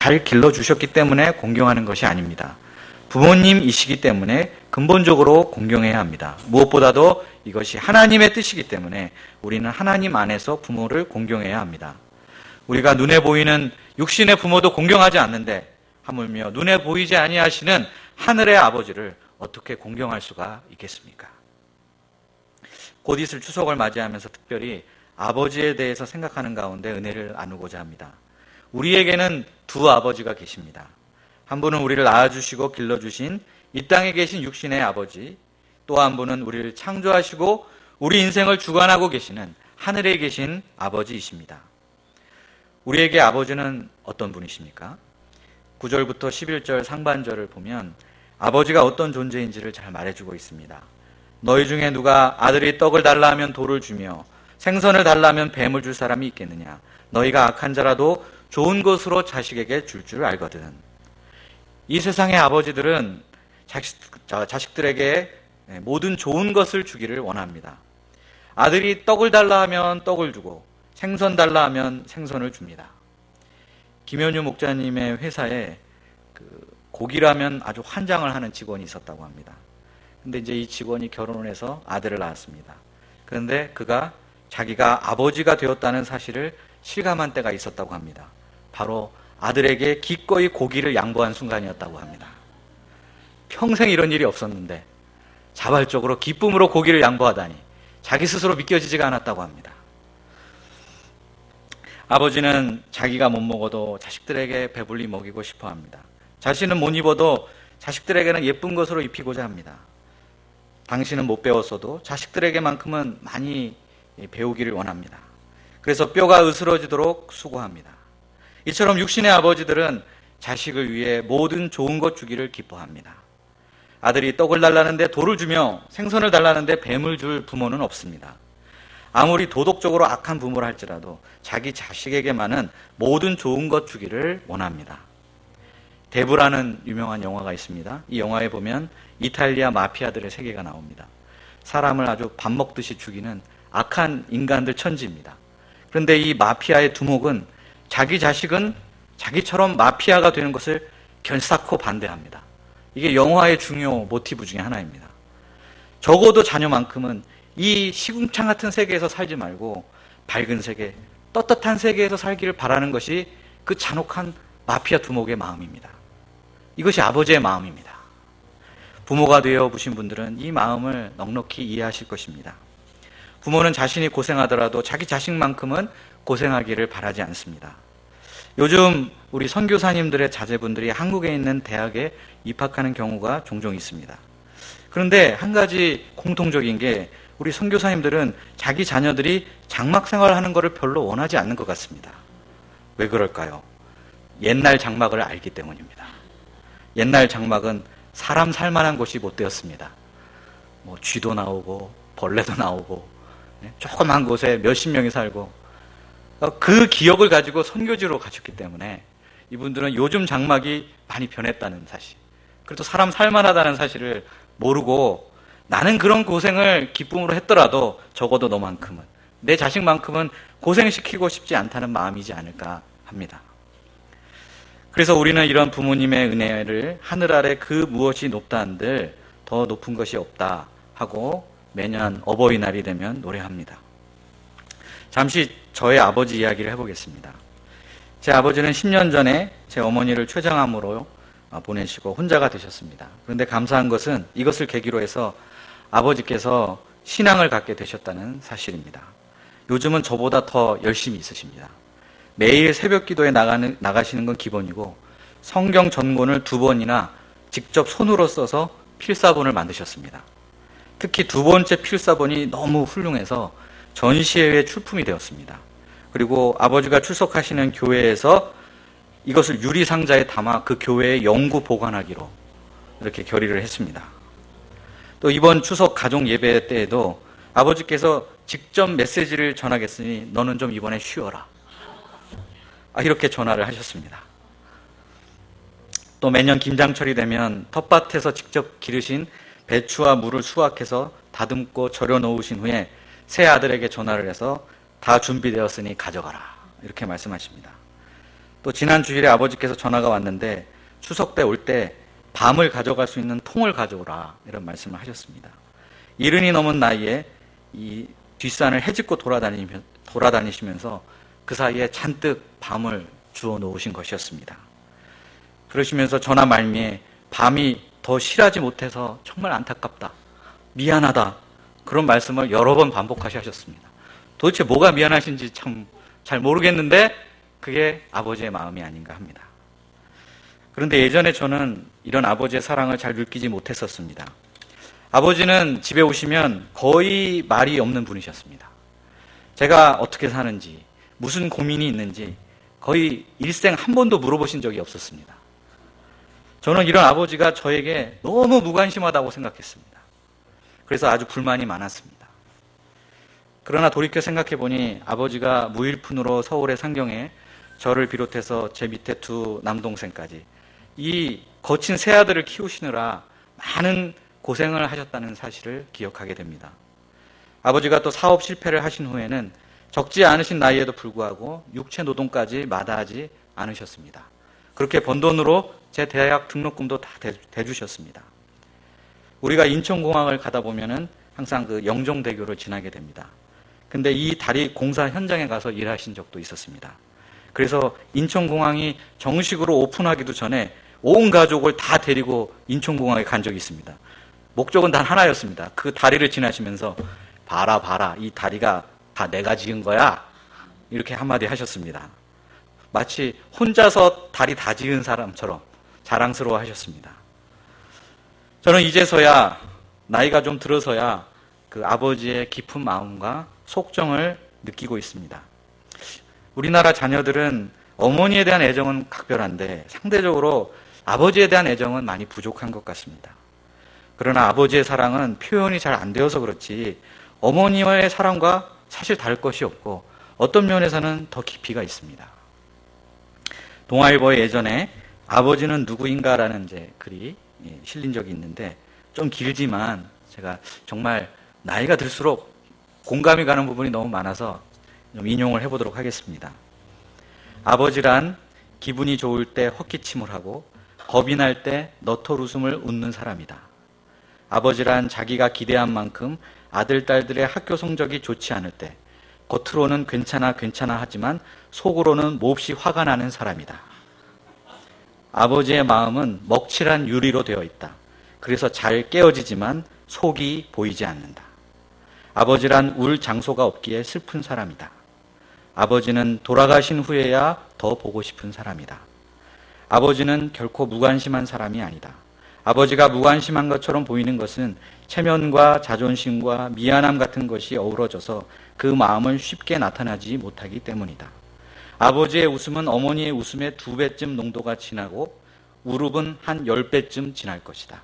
잘 길러주셨기 때문에 공경하는 것이 아닙니다. 부모님이시기 때문에 근본적으로 공경해야 합니다. 무엇보다도 이것이 하나님의 뜻이기 때문에 우리는 하나님 안에서 부모를 공경해야 합니다. 우리가 눈에 보이는 육신의 부모도 공경하지 않는데 하물며 눈에 보이지 아니하시는 하늘의 아버지를 어떻게 공경할 수가 있겠습니까? 곧 있을 추석을 맞이하면서 특별히 아버지에 대해서 생각하는 가운데 은혜를 나누고자 합니다. 우리에게는 두 아버지가 계십니다. 한 분은 우리를 낳아주시고 길러주신 이 땅에 계신 육신의 아버지, 또 한 분은 우리를 창조하시고 우리 인생을 주관하고 계시는 하늘에 계신 아버지이십니다. 우리에게 아버지는 어떤 분이십니까? 9절부터 11절 상반절을 보면 아버지가 어떤 존재인지를 잘 말해주고 있습니다. 너희 중에 누가 아들이 떡을 달라 하면 돌을 주며 생선을 달라 하면 뱀을 줄 사람이 있겠느냐? 너희가 악한 자라도 좋은 것으로 자식에게 줄 줄 알거든. 이 세상의 아버지들은 자식들에게 모든 좋은 것을 주기를 원합니다. 아들이 떡을 달라 하면 떡을 주고 생선 달라 하면 생선을 줍니다. 김현유 목사님의 회사에 고기라면 아주 환장을 하는 직원이 있었다고 합니다. 근데 이제 이 직원이 결혼을 해서 아들을 낳았습니다. 그런데 그가 자기가 아버지가 되었다는 사실을 실감한 때가 있었다고 합니다. 바로 아들에게 기꺼이 고기를 양보한 순간이었다고 합니다. 평생 이런 일이 없었는데 자발적으로 기쁨으로 고기를 양보하다니 자기 스스로 믿겨지지가 않았다고 합니다. 아버지는 자기가 못 먹어도 자식들에게 배불리 먹이고 싶어 합니다. 자신은 못 입어도 자식들에게는 예쁜 것으로 입히고자 합니다. 당신은 못 배웠어도 자식들에게만큼은 많이 배우기를 원합니다. 그래서 뼈가 으스러지도록 수고합니다. 이처럼 육신의 아버지들은 자식을 위해 모든 좋은 것 주기를 기뻐합니다. 아들이 떡을 달라는데 돌을 주며 생선을 달라는데 뱀을 줄 부모는 없습니다. 아무리 도덕적으로 악한 부모라 할지라도 자기 자식에게만은 모든 좋은 것 주기를 원합니다. 데브라는 유명한 영화가 있습니다. 이 영화에 보면 이탈리아 마피아들의 세계가 나옵니다. 사람을 아주 밥 먹듯이 죽이는 악한 인간들 천지입니다. 그런데 이 마피아의 두목은 자기 자식은 자기처럼 마피아가 되는 것을 결사코 반대합니다. 이게 영화의 중요 모티브 중에 하나입니다. 적어도 자녀만큼은 이 시궁창 같은 세계에서 살지 말고 밝은 세계, 떳떳한 세계에서 살기를 바라는 것이 그 잔혹한 마피아 두목의 마음입니다. 이것이 아버지의 마음입니다. 부모가 되어 보신 분들은 이 마음을 넉넉히 이해하실 것입니다. 부모는 자신이 고생하더라도 자기 자식만큼은 고생하기를 바라지 않습니다. 요즘 우리 선교사님들의 자제분들이 한국에 있는 대학에 입학하는 경우가 종종 있습니다. 그런데 한 가지 공통적인 게 우리 선교사님들은 자기 자녀들이 장막 생활하는 것을 별로 원하지 않는 것 같습니다. 왜 그럴까요? 옛날 장막을 알기 때문입니다. 옛날 장막은 사람 살만한 곳이 못 되었습니다. 쥐도 나오고 벌레도 나오고 조그만 곳에 몇십 명이 살고 그 기억을 가지고 선교지로 가셨기 때문에 이분들은 요즘 장막이 많이 변했다는 사실, 그래도 사람 살만하다는 사실을 모르고 나는 그런 고생을 기쁨으로 했더라도 적어도 너만큼은, 내 자식만큼은 고생시키고 싶지 않다는 마음이지 않을까 합니다. 그래서 우리는 이런 부모님의 은혜를 하늘 아래 그 무엇이 높다 한들 더 높은 것이 없다 하고 매년 어버이날이 되면 노래합니다. 잠시 저의 아버지 이야기를 해보겠습니다. 제 아버지는 10년 전에 제 어머니를 췌장암으로 보내시고 혼자가 되셨습니다. 그런데 감사한 것은 이것을 계기로 해서 아버지께서 신앙을 갖게 되셨다는 사실입니다. 요즘은 저보다 더 열심히 있으십니다. 매일 새벽 기도에 나가시는 건 기본이고 성경 전권을 2번이나 직접 손으로 써서 필사본을 만드셨습니다. 특히 2번째 필사본이 너무 훌륭해서 전시회에 출품이 되었습니다. 그리고 아버지가 출석하시는 교회에서 이것을 유리상자에 담아 그 교회에 영구 보관하기로 이렇게 결의를 했습니다. 또 이번 추석 가족 예배 때에도 아버지께서 직접 메시지를 전하겠으니 너는 좀 이번에 쉬어라, 이렇게 전화를 하셨습니다. 또 매년 김장철이 되면 텃밭에서 직접 기르신 배추와 물을 수확해서 다듬고 절여 놓으신 후에 새 아들에게 전화를 해서 다 준비되었으니 가져가라, 이렇게 말씀하십니다. 또 지난 주일에 아버지께서 전화가 왔는데 추석 때 올 때 밤을 가져갈 수 있는 통을 가져오라 이런 말씀을 하셨습니다. 70이 넘은 나이에 이 뒷산을 헤집고 돌아다니시면서 그 사이에 잔뜩 밤을 주워 놓으신 것이었습니다. 그러시면서 전화 말미에 밤이 더 실하지 못해서 정말 안타깝다, 미안하다, 그런 말씀을 여러 번 반복하셨습니다. 도대체 뭐가 미안하신지 참 잘 모르겠는데 그게 아버지의 마음이 아닌가 합니다. 그런데 예전에 저는 이런 아버지의 사랑을 잘 느끼지 못했었습니다. 아버지는 집에 오시면 거의 말이 없는 분이셨습니다. 제가 어떻게 사는지, 무슨 고민이 있는지 거의 일생 한 번도 물어보신 적이 없었습니다. 저는 이런 아버지가 저에게 너무 무관심하다고 생각했습니다. 그래서 아주 불만이 많았습니다. 그러나 돌이켜 생각해보니 아버지가 무일푼으로 서울의 상경에 저를 비롯해서 제 밑에 두 남동생까지 이 거친 세 아들을 키우시느라 많은 고생을 하셨다는 사실을 기억하게 됩니다. 아버지가 또 사업 실패를 하신 후에는 적지 않으신 나이에도 불구하고 육체 노동까지 마다하지 않으셨습니다. 그렇게 번 돈으로 제 대학 등록금도 다 대주셨습니다. 우리가 인천공항을 가다 보면은 항상 그 영종대교를 지나게 됩니다. 근데 이 다리 공사 현장에 가서 일하신 적도 있었습니다. 그래서 인천공항이 정식으로 오픈하기도 전에 온 가족을 다 데리고 인천공항에 간 적이 있습니다. 목적은 단 하나였습니다. 그 다리를 지나시면서 봐라, 이 다리가 다 내가 지은 거야, 이렇게 한마디 하셨습니다. 마치 혼자서 다리 다 지은 사람처럼 자랑스러워 하셨습니다. 저는 이제서야, 나이가 좀 들어서야 그 아버지의 깊은 마음과 속정을 느끼고 있습니다. 우리나라 자녀들은 어머니에 대한 애정은 각별한데 상대적으로 아버지에 대한 애정은 많이 부족한 것 같습니다. 그러나 아버지의 사랑은 표현이 잘 안 되어서 그렇지 어머니와의 사랑과 사실 다를 것이 없고 어떤 면에서는 더 깊이가 있습니다. 동아일보에 예전에 아버지는 누구인가라는 이제 글이 실린 적이 있는데 좀 길지만 제가 정말 나이가 들수록 공감이 가는 부분이 너무 많아서 좀 인용을 해보도록 하겠습니다. 아버지란 기분이 좋을 때 헛기침을 하고 겁이 날 때 너털 웃음을 웃는 사람이다. 아버지란 자기가 기대한 만큼 아들, 딸들의 학교 성적이 좋지 않을 때 겉으로는 괜찮아 하지만 속으로는 몹시 화가 나는 사람이다. 아버지의 마음은 먹칠한 유리로 되어 있다. 그래서 잘 깨어지지만 속이 보이지 않는다. 아버지란 울 장소가 없기에 슬픈 사람이다. 아버지는 돌아가신 후에야 더 보고 싶은 사람이다. 아버지는 결코 무관심한 사람이 아니다. 아버지가 무관심한 것처럼 보이는 것은 체면과 자존심과 미안함 같은 것이 어우러져서 그 마음을 쉽게 나타나지 못하기 때문이다. 아버지의 웃음은 어머니의 웃음의 2배쯤 농도가 진하고 우릅은 한 10배쯤 진할 것이다.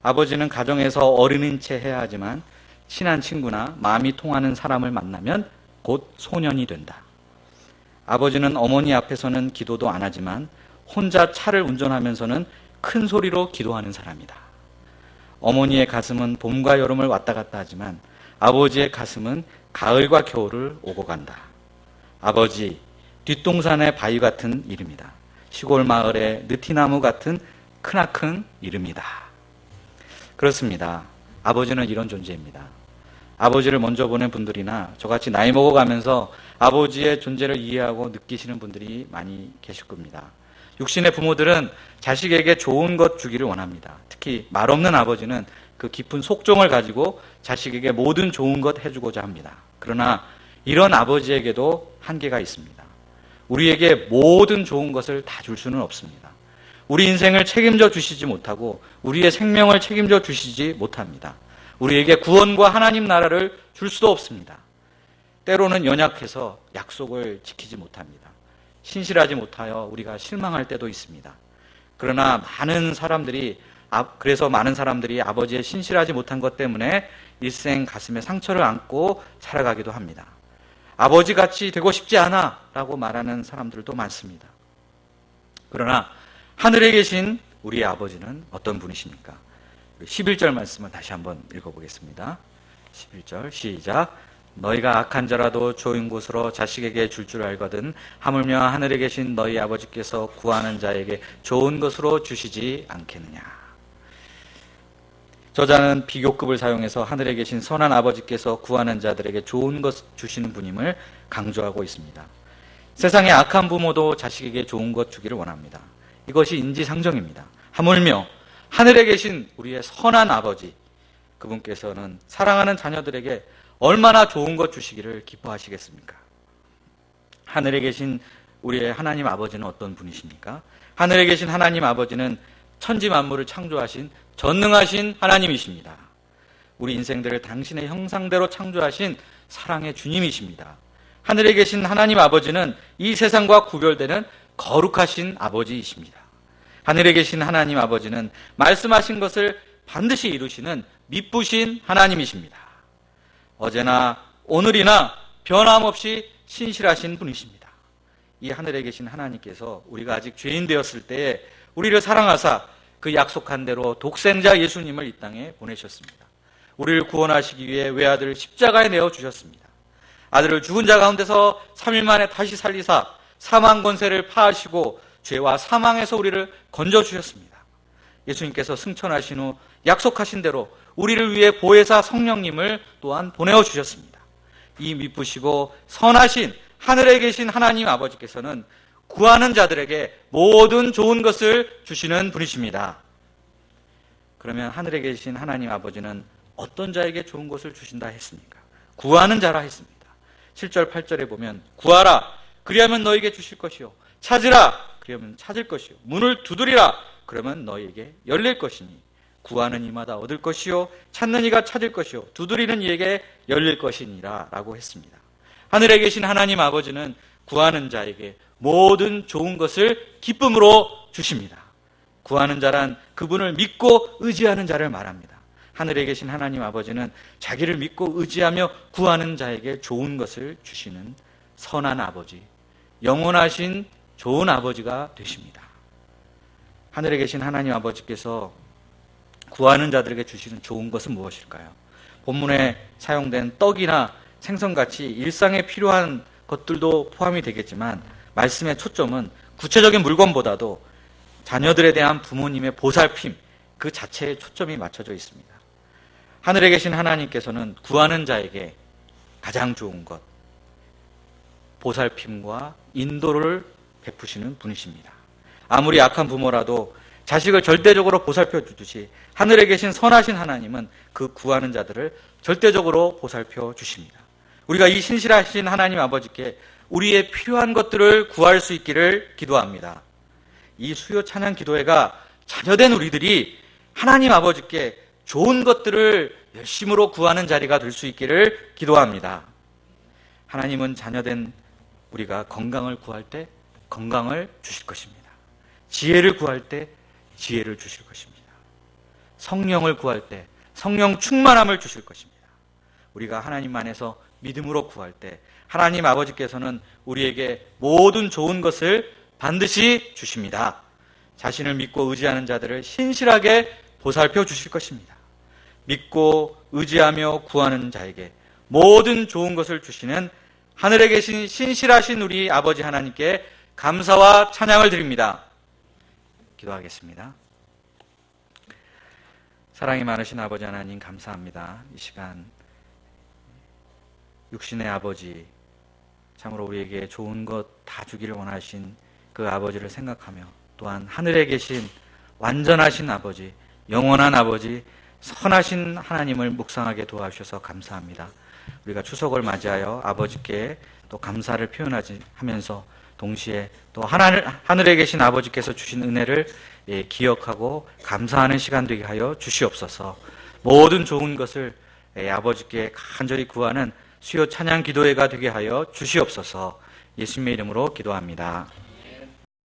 아버지는 가정에서 어른인 채 해야 하지만 친한 친구나 마음이 통하는 사람을 만나면 곧 소년이 된다. 아버지는 어머니 앞에서는 기도도 안 하지만 혼자 차를 운전하면서는 큰 소리로 기도하는 사람이다. 어머니의 가슴은 봄과 여름을 왔다 갔다 하지만 아버지의 가슴은 가을과 겨울을 오고 간다. 아버지, 뒷동산의 바위 같은 이름이다. 시골 마을의 느티나무 같은 크나큰 이름이다. 그렇습니다. 아버지는 이런 존재입니다. 아버지를 먼저 보낸 분들이나 저같이 나이 먹어가면서 아버지의 존재를 이해하고 느끼시는 분들이 많이 계실 겁니다. 육신의 부모들은 자식에게 좋은 것 주기를 원합니다. 특히 말없는 아버지는 그 깊은 속정을 가지고 자식에게 모든 좋은 것 해주고자 합니다. 그러나 이런 아버지에게도 한계가 있습니다. 우리에게 모든 좋은 것을 다 줄 수는 없습니다. 우리 인생을 책임져 주시지 못하고 우리의 생명을 책임져 주시지 못합니다. 우리에게 구원과 하나님 나라를 줄 수도 없습니다. 때로는 연약해서 약속을 지키지 못합니다. 신실하지 못하여 우리가 실망할 때도 있습니다. 그러나 그래서 많은 사람들이 아버지의 신실하지 못한 것 때문에 일생 가슴에 상처를 안고 살아가기도 합니다. 아버지같이 되고 싶지 않아 라고 말하는 사람들도 많습니다. 그러나 하늘에 계신 우리의 아버지는 어떤 분이십니까? 11절 말씀을 다시 한번 읽어보겠습니다. 11절 시작. 너희가 악한 자라도 좋은 곳으로 자식에게 줄 줄 알거든 하물며 하늘에 계신 너희 아버지께서 구하는 자에게 좋은 것으로 주시지 않겠느냐. 저자는 비교급을 사용해서 하늘에 계신 선한 아버지께서 구하는 자들에게 좋은 것 주시는 분임을 강조하고 있습니다. 세상의 악한 부모도 자식에게 좋은 것 주기를 원합니다. 이것이 인지상정입니다. 하물며 하늘에 계신 우리의 선한 아버지, 그분께서는 사랑하는 자녀들에게 얼마나 좋은 것 주시기를 기뻐하시겠습니까? 하늘에 계신 우리의 하나님 아버지는 어떤 분이십니까? 하늘에 계신 하나님 아버지는 천지 만물을 창조하신 전능하신 하나님이십니다. 우리 인생들을 당신의 형상대로 창조하신 사랑의 주님이십니다. 하늘에 계신 하나님 아버지는 이 세상과 구별되는 거룩하신 아버지이십니다. 하늘에 계신 하나님 아버지는 말씀하신 것을 반드시 이루시는 미쁘신 하나님이십니다. 어제나 오늘이나 변함없이 신실하신 분이십니다. 이 하늘에 계신 하나님께서 우리가 아직 죄인 되었을 때에 우리를 사랑하사 그 약속한 대로 독생자 예수님을 이 땅에 보내셨습니다. 우리를 구원하시기 위해 외아들을 십자가에 내어주셨습니다. 아들을 죽은 자 가운데서 3일 만에 다시 살리사 사망 권세를 파하시고 죄와 사망에서 우리를 건져주셨습니다. 예수님께서 승천하신 후 약속하신 대로 우리를 위해 보혜사 성령님을 또한 보내어 주셨습니다. 이 미쁘시고 선하신 하늘에 계신 하나님 아버지께서는 구하는 자들에게 모든 좋은 것을 주시는 분이십니다. 그러면 하늘에 계신 하나님 아버지는 어떤 자에게 좋은 것을 주신다 했습니까? 구하는 자라 했습니다. 7절 8절에 보면 구하라 그리하면 너에게 주실 것이요 찾으라 그러면 찾을 것이요 문을 두드리라 그러면 너에게 열릴 것이니 구하는 이마다 얻을 것이요 찾는 이가 찾을 것이요 두드리는 이에게 열릴 것이니라 라고 했습니다. 하늘에 계신 하나님 아버지는 구하는 자에게 모든 좋은 것을 기쁨으로 주십니다. 구하는 자란 그분을 믿고 의지하는 자를 말합니다. 하늘에 계신 하나님 아버지는 자기를 믿고 의지하며 구하는 자에게 좋은 것을 주시는 선한 아버지, 영원하신 좋은 아버지가 되십니다. 하늘에 계신 하나님 아버지께서 구하는 자들에게 주시는 좋은 것은 무엇일까요? 본문에 사용된 떡이나 생선같이 일상에 필요한 것들도 포함이 되겠지만 말씀의 초점은 구체적인 물건보다도 자녀들에 대한 부모님의 보살핌 그 자체에 초점이 맞춰져 있습니다. 하늘에 계신 하나님께서는 구하는 자에게 가장 좋은 것, 보살핌과 인도를 베푸시는 분이십니다. 아무리 악한 부모라도 자식을 절대적으로 보살펴 주듯이 하늘에 계신 선하신 하나님은 그 구하는 자들을 절대적으로 보살펴 주십니다. 우리가 이 신실하신 하나님 아버지께 우리의 필요한 것들을 구할 수 있기를 기도합니다. 이 수요 찬양 기도회가 자녀된 우리들이 하나님 아버지께 좋은 것들을 열심으로 구하는 자리가 될 수 있기를 기도합니다. 하나님은 자녀된 우리가 건강을 구할 때 건강을 주실 것입니다. 지혜를 구할 때 지혜를 주실 것입니다. 성령을 구할 때 성령 충만함을 주실 것입니다. 우리가 하나님 안에서 믿음으로 구할 때 하나님 아버지께서는 우리에게 모든 좋은 것을 반드시 주십니다. 자신을 믿고 의지하는 자들을 신실하게 보살펴 주실 것입니다. 믿고 의지하며 구하는 자에게 모든 좋은 것을 주시는 하늘에 계신 신실하신 우리 아버지 하나님께 감사와 찬양을 드립니다. 기도하겠습니다. 사랑이 많으신 아버지 하나님 감사합니다. 이 시간 육신의 아버지, 참으로 우리에게 좋은 것 다 주기를 원하신 그 아버지를 생각하며 또한 하늘에 계신 완전하신 아버지, 영원한 아버지, 선하신 하나님을 묵상하게 도와주셔서 감사합니다. 우리가 추석을 맞이하여 아버지께 또 감사를 표현하면서 동시에 또 하늘에 계신 아버지께서 주신 은혜를 기억하고 감사하는 시간 되게 하여 주시옵소서. 모든 좋은 것을 아버지께 간절히 구하는 수요 찬양 기도회가 되게 하여 주시옵소서. 예수님의 이름으로 기도합니다.